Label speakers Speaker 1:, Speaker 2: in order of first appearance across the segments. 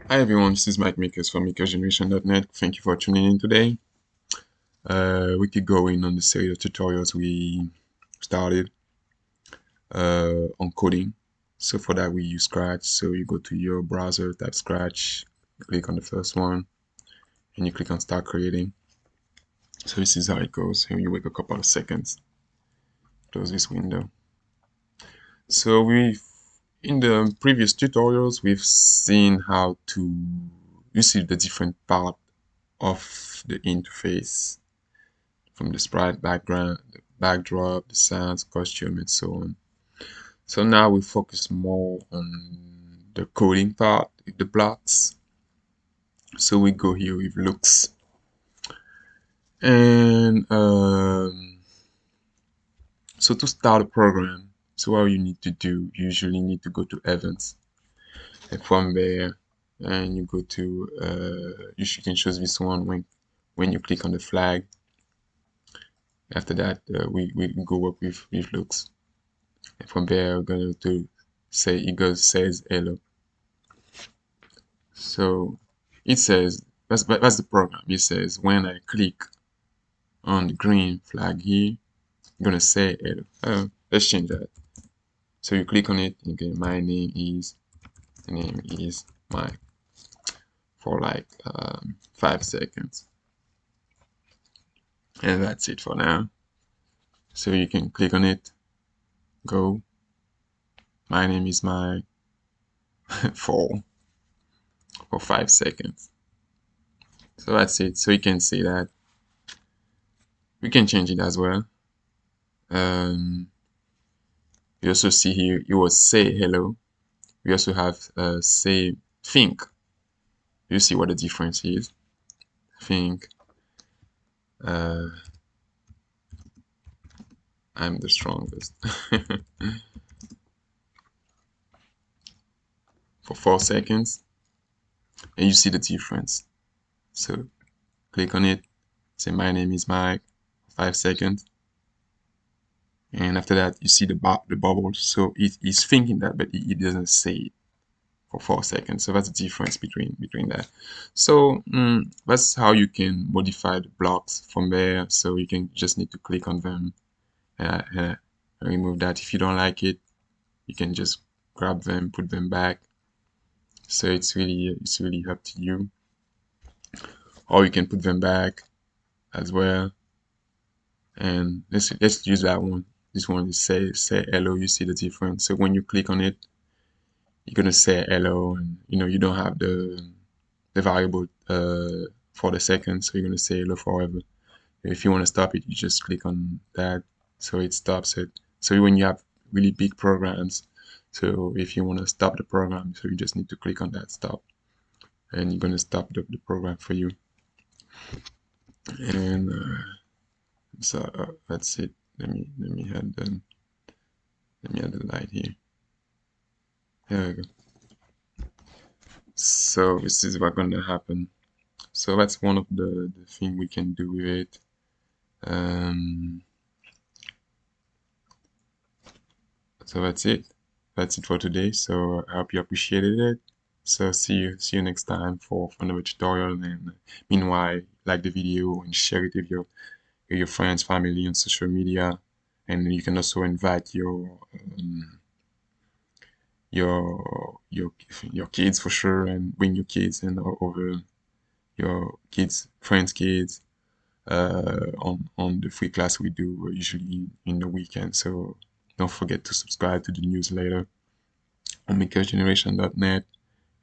Speaker 1: Hi everyone, this is Mike Makers from MakersGeneration.net. Thank you for tuning in today. We keep going on the series of tutorials we started on coding. So for that we use Scratch. So you go to your browser, type Scratch, click on the first one, and you click on Start Creating. So this is how it goes. And you wait a couple of seconds. Close this window. So in the previous tutorials we've seen how to see the different part of the interface, from the sprite, background, the backdrop, the sounds, costume, and so on. So now we focus more on the coding part, the blocks. So we go here with looks, and so to start a program, so what you need to do, you usually need to go to events, and from there, and you go to you can choose this one when you click on the flag. After that, we go up with looks. And from there, we're going to say it says hello. So it says that's the program. It says when I click on the green flag here, I'm gonna say hello. Let's change that. So you click on it. Okay, my name is Mike for like 5 seconds, and that's it for now. So you can click on it. Go. My name is Mike for 5 seconds. So that's it. So you can see that. We can change it as well. You also see here it was say hello. We also have say think. You see what the difference is. Think I'm the strongest for 4 seconds, and you see the difference. So click on it. Say my name is Mike. 5 seconds. And after that, you see the bubbles. So it is thinking that, but it doesn't say it for 4 seconds. So that's the difference between that. So that's how you can modify the blocks from there. So you can just need to click on them and remove that. If you don't like it, you can just grab them, put them back. So it's really up to you. Or you can put them back as well. And let's use that one. This one is say hello. You see the difference. So when you click on it, you're gonna say hello, and you don't have the variable for the second, so you're gonna say hello forever. If you want to stop it, you just click on that, so it stops it. So when you have really big programs, so if you want to stop the program, so you just need to click on that stop, and you're gonna stop the program for you. And so that's it. Let me add the light here. There we go. So this is what's gonna happen. So that's one of the thing we can do with it. So that's it. That's it for today. So I hope you appreciated it. So see you next time for another tutorial. And meanwhile, like the video and share it with your friends, family on social media. And you can also invite your your kids for sure, and bring your kids and over your kids, friends' kids, on the free class we do usually in the weekend. So don't forget to subscribe to the newsletter on makersgeneration.net,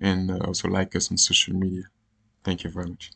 Speaker 1: and also like us on social media. Thank you very much.